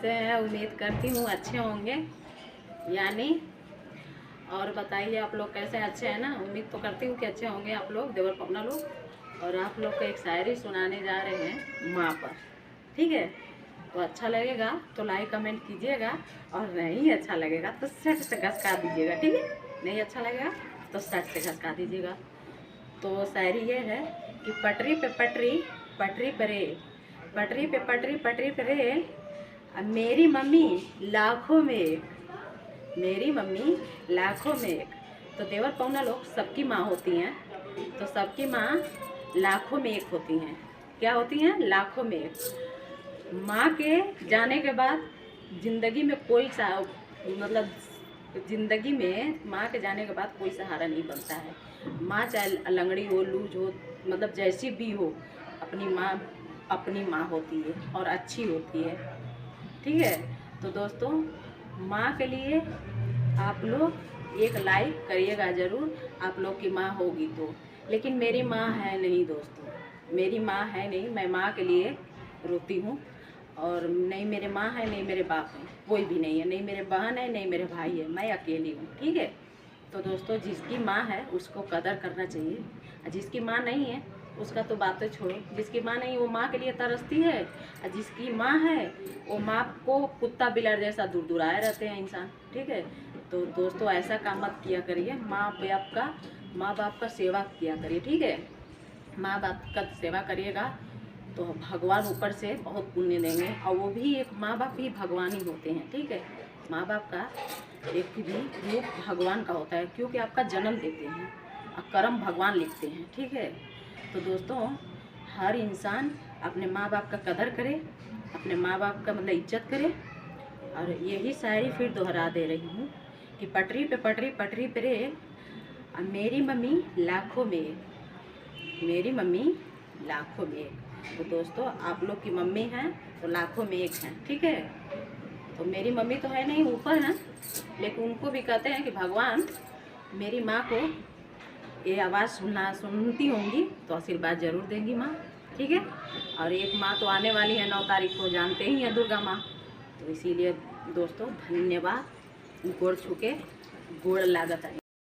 से उम्मीद करती हूँ अच्छे होंगे यानी। और बताइए आप लोग कैसे, अच्छे हैं ना? उम्मीद तो करती हूँ कि अच्छे होंगे आप लोग, देवर पवना लोग। और आप लोग को एक शायरी सुनाने जा रहे हैं माँ पर, ठीक है? तो अच्छा लगेगा तो लाइक कमेंट कीजिएगा, और नहीं अच्छा लगेगा तो सट से घसका दीजिएगा, ठीक है? नहीं अच्छा लगेगा तो सट से घसका दीजिएगा। तो शायरी ये है कि पटरी पे पटरी, पटरी पे रेल, पटरी पे पटरी, पटरी पे रेल, अब मेरी मम्मी लाखों में एक, मेरी मम्मी लाखों में एक। तो देवर पौना लोग सबकी माँ होती हैं, तो सबकी माँ लाखों में एक होती हैं। क्या होती हैं? लाखों में एक। माँ के जाने के बाद ज़िंदगी में कोई मतलब ज़िंदगी में माँ के जाने के बाद कोई सहारा नहीं बनता है। माँ चाहे लंगड़ी हो, लूज हो, मतलब जैसी भी हो, अपनी माँ होती है और अच्छी होती है, ठीक है? तो दोस्तों, माँ के लिए आप लोग एक लाइक करिएगा ज़रूर, आप लोग की माँ होगी तो। लेकिन मेरी माँ है नहीं दोस्तों, मेरी माँ है नहीं। मैं माँ के लिए रोती हूँ, और नहीं मेरे माँ है, नहीं मेरे बाप हैं, कोई भी नहीं है, नहीं मेरे बहन है, नहीं मेरे भाई है, मैं अकेली हूँ, ठीक है? तो दोस्तों, जिसकी माँ है उसको कदर करना चाहिए, और जिसकी माँ नहीं है उसका तो बातें छोड़ो। जिसकी माँ नहीं, वो माँ के लिए तरसती है, और जिसकी माँ है वो माँ को कुत्ता बिलाड़ जैसा दूर दूराए रहते हैं इंसान, ठीक है? तो दोस्तों, ऐसा काम मत किया करिए। माँ बाप का सेवा किया करिए, ठीक है? माँ बाप का सेवा करिएगा तो भगवान ऊपर से बहुत पुण्य देंगे, और वो भी एक माँ बाप भी भगवान ही होते हैं, ठीक है? माँ बाप का एक भी रूप भगवान का होता है, क्योंकि आपका जन्म देते हैं और कर्म भगवान लिखते हैं, ठीक है? तो दोस्तों, हर इंसान अपने माँ बाप का कदर करे, अपने माँ बाप का मतलब इज्जत करे। और यही शायरी फिर दोहरा दे रही हूँ कि पटरी पे पटरी, पटरी पे रेल, मेरी मम्मी लाखों में एक, मेरी मम्मी लाखों में एक। तो दोस्तों, आप लोग की मम्मी हैं तो लाखों में एक हैं, ठीक है? तो मेरी मम्मी तो है नहीं, ऊपर हैं, लेकिन उनको भी कहते हैं कि भगवान मेरी माँ को ये आवाज़ सुनती होंगी तो आशीर्वाद जरूर देंगी माँ, ठीक है? और एक माँ तो आने वाली है 9 तारीख को, जानते ही हैं, दुर्गा माँ। तो इसीलिए दोस्तों, धन्यवाद। गोड़ छू के गोड़ लागत है।